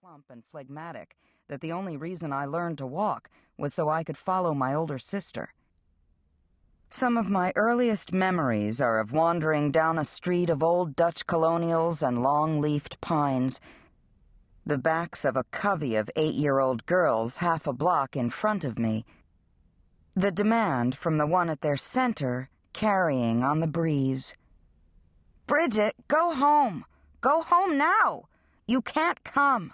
plump and phlegmatic that the only reason I learned to walk was so I could follow my older sister. Some of my earliest memories are of wandering down a street of old Dutch colonials and long-leafed pines, the backs of a covey of 8-year-old girls half a block in front of me, the demand from the one at their center carrying on the breeze. "Bridget, go home! Go home now! You can't come!"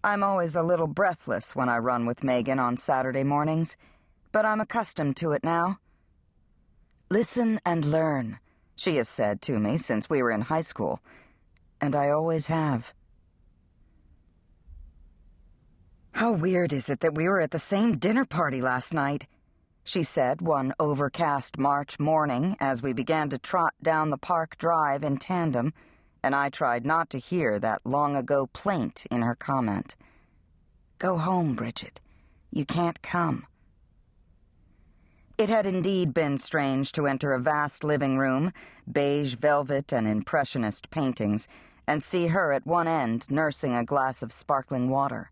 I'm always a little breathless when I run with Meghan on Saturday mornings, but I'm accustomed to it now. "Listen and learn," she has said to me since we were in high school, and I always have. "How weird is it that we were at the same dinner party last night?" she said one overcast March morning as we began to trot down the park drive in tandem, and I tried not to hear that long-ago plaint in her comment. "Go home, Bridget. You can't come." It had indeed been strange to enter a vast living room, beige velvet and impressionist paintings, and see her at one end nursing a glass of sparkling water.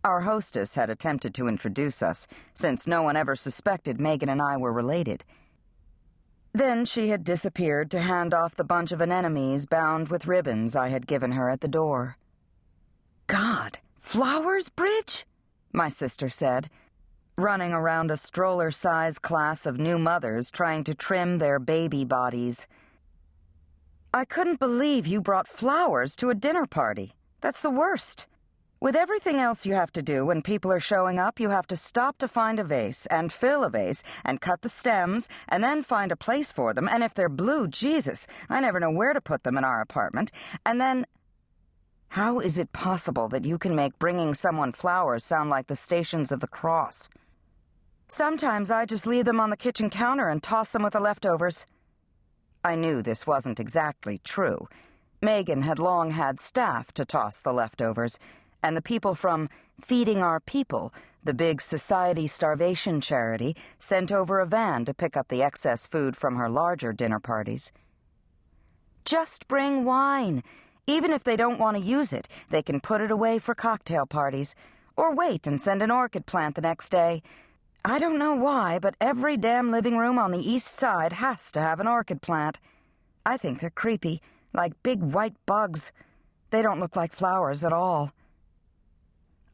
Our hostess had attempted to introduce us, since no one ever suspected Meghan and I were related. Then she had disappeared to hand off the bunch of anemones bound with ribbons I had given her at the door. "God, flowers, Bridge?" my sister said, running around a stroller-sized class of new mothers trying to trim their baby bodies. "I couldn't believe you brought flowers to a dinner party. That's the worst. With everything else you have to do when people are showing up, you have to stop to find a vase and fill a vase and cut the stems and then find a place for them, and if they're blue, Jesus, I never know where to put them in our apartment, and then... How is it possible that you can make bringing someone flowers sound like the Stations of the Cross? Sometimes I just leave them on the kitchen counter and toss them with the leftovers." I knew this wasn't exactly true. Meghan had long had staff to toss the leftovers, and the people from Feeding Our People, the big society starvation charity, sent over a van to pick up the excess food from her larger dinner parties. "Just bring wine. Even if they don't want to use it, they can put it away for cocktail parties, or wait and send an orchid plant the next day. I don't know why, but every damn living room on the East Side has to have an orchid plant. I think they're creepy, like big white bugs. They don't look like flowers at all."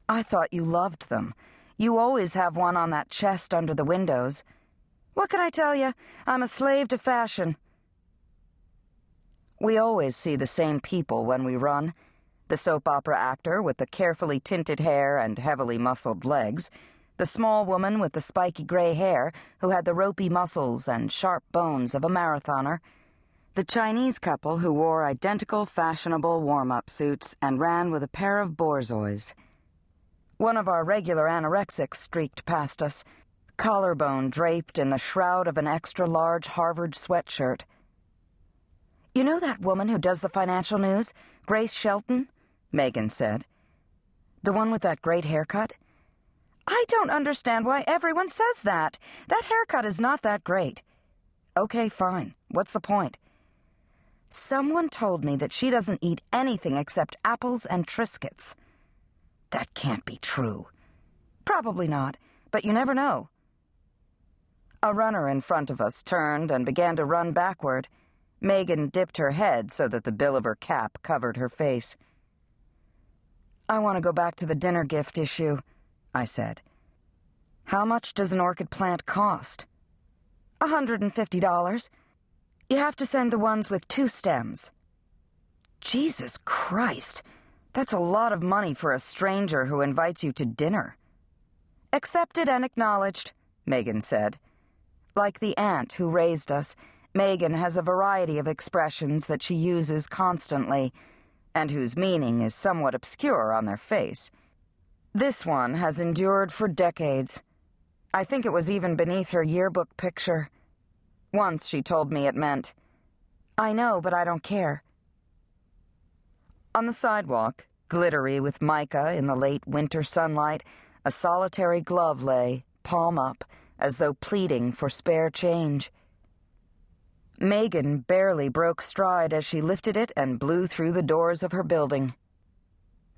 "I thought you loved them. You always have one on that chest under the windows." "What can I tell you? I'm a slave to fashion." We always see the same people when we run. The soap opera actor with the carefully tinted hair and heavily muscled legs, the small woman with the spiky gray hair who had the ropey muscles and sharp bones of a marathoner, the Chinese couple who wore identical fashionable warm-up suits and ran with a pair of borzois. One of our regular anorexics streaked past us, collarbone draped in the shroud of an extra-large Harvard sweatshirt. "You know that woman who does the financial news, Grace Shelton?" Meghan said. "The one with that great haircut?" "I don't understand why everyone says that. That haircut is not that great." "Okay, fine. What's the point?" "Someone told me that she doesn't eat anything except apples and Triscuits." "That can't be true." "Probably not, but you never know." A runner in front of us turned and began to run backward. Meghan dipped her head so that the bill of her cap covered her face. "I want to go back to the dinner gift issue," I said. "How much does an orchid plant cost?" $150. You have to send the ones with 2 stems. Jesus Christ, that's a lot of money for a stranger who invites you to dinner. "Accepted and acknowledged," Meghan said. Like the aunt who raised us, Meghan has a variety of expressions that she uses constantly, and whose meaning is somewhat obscure on their face. This one has endured for decades. I think it was even beneath her yearbook picture. Once she told me it meant, "I know, but I don't care." On the sidewalk, glittery with mica in the late winter sunlight, a solitary glove lay, palm up, as though pleading for spare change. Meghan barely broke stride as she lifted it and blew through the doors of her building.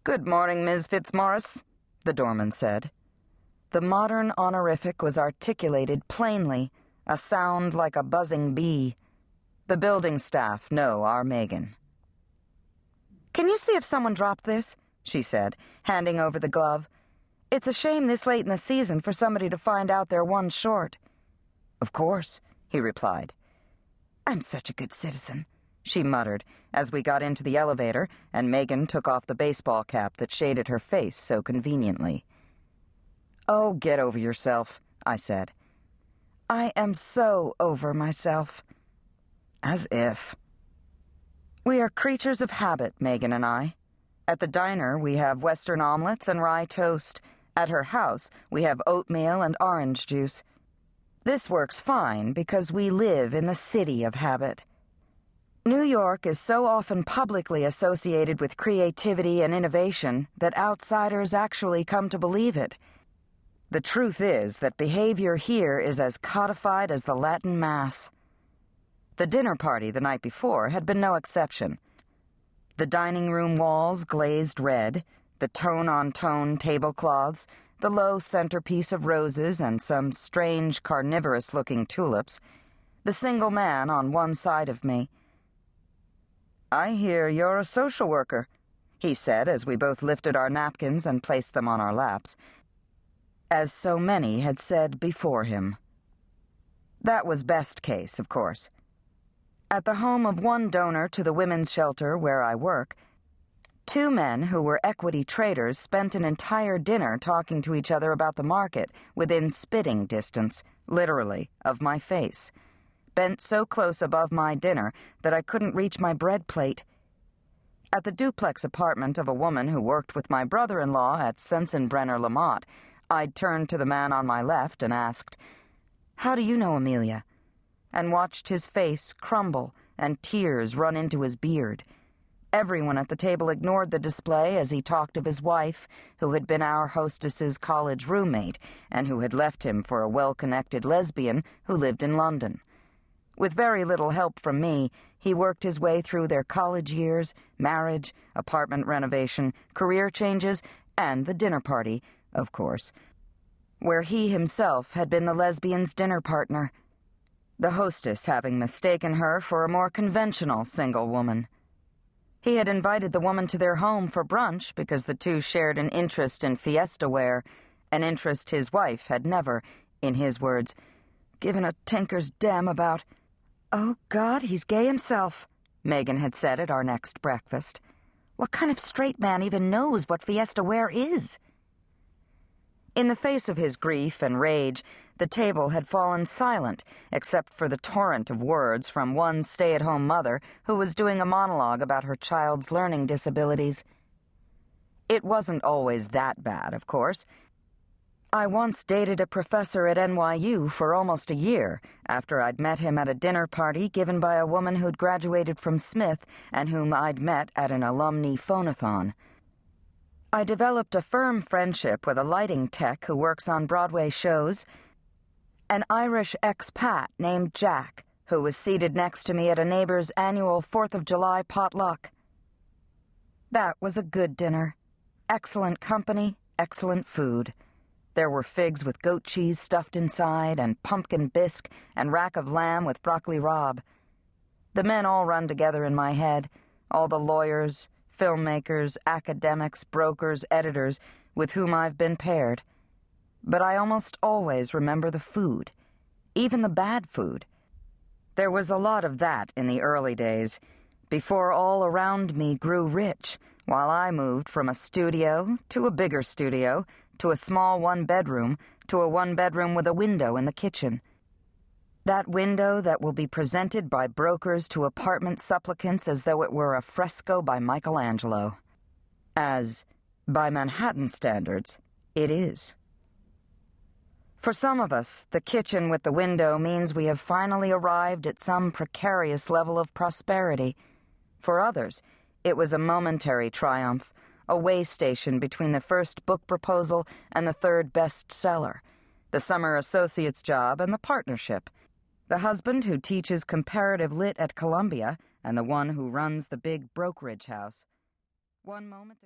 "Good morning, Ms. Fitzmaurice," the doorman said. The modern honorific was articulated plainly, a sound like a buzzing bee. The building staff know our Meghan. "Can you see if someone dropped this?" she said, handing over the glove. "It's a shame this late in the season for somebody to find out they're one short." "Of course," he replied. "I'm such a good citizen," she muttered as we got into the elevator and Meghan took off the baseball cap that shaded her face so conveniently. "Oh, get over yourself," I said. "I am so over myself." As if. We are creatures of habit, Meghan and I. At the diner, we have Western omelets and rye toast. At her house, we have oatmeal and orange juice. This works fine because we live in the city of habit. New York is so often publicly associated with creativity and innovation that outsiders actually come to believe it. The truth is that behavior here is as codified as the Latin Mass. The dinner party the night before had been no exception. The dining room walls glazed red, the tone-on-tone tablecloths, the low centerpiece of roses and some strange carnivorous-looking tulips, the single man on one side of me. "I hear you're a social worker," he said as we both lifted our napkins and placed them on our laps, as so many had said before him. That was best case, of course. At the home of one donor to the women's shelter where I work, two men who were equity traders spent an entire dinner talking to each other about the market within spitting distance, literally, of my face, bent so close above my dinner that I couldn't reach my bread plate. At the duplex apartment of a woman who worked with my brother-in-law at Sensenbrenner Lamont, I'd turned to the man on my left and asked, "How do you know Amelia?" and watched his face crumble and tears run into his beard. Everyone at the table ignored the display as he talked of his wife, who had been our hostess's college roommate and who had left him for a well-connected lesbian who lived in London. With very little help from me, he worked his way through their college years, marriage, apartment renovation, career changes, and the dinner party, of course, where he himself had been the lesbian's dinner partner, the hostess having mistaken her for a more conventional single woman. He had invited the woman to their home for brunch because the two shared an interest in fiesta wear, an interest his wife had never, in his words, given a tinker's dem about. "Oh, God, he's gay himself," Meghan had said at our next breakfast. "What kind of straight man even knows what fiesta wear is?" In the face of his grief and rage, the table had fallen silent, except for the torrent of words from one stay-at-home mother who was doing a monologue about her child's learning disabilities. It wasn't always that bad, of course. I once dated a professor at NYU for almost a year, after I'd met him at a dinner party given by a woman who'd graduated from Smith and whom I'd met at an alumni phonathon. I developed a firm friendship with a lighting tech who works on Broadway shows, an Irish expat named Jack, who was seated next to me at a neighbor's annual 4th of July potluck. That was a good dinner. Excellent company, excellent food. There were figs with goat cheese stuffed inside, and pumpkin bisque, and rack of lamb with broccoli rabe. The men all run together in my head, all the lawyers, filmmakers, academics, brokers, editors with whom I've been paired. But I almost always remember the food, even the bad food. There was a lot of that in the early days, before all around me grew rich, while I moved from a studio to a bigger studio, to a small one-bedroom, to a one-bedroom with a window in the kitchen. That window that will be presented by brokers to apartment supplicants as though it were a fresco by Michelangelo. As, by Manhattan standards, it is. For some of us, the kitchen with the window means we have finally arrived at some precarious level of prosperity. For others, it was a momentary triumph, a way station between the first book proposal and the third bestseller, the summer associate's job and the partnership, the husband who teaches comparative lit at Columbia and the one who runs the big brokerage house. One moment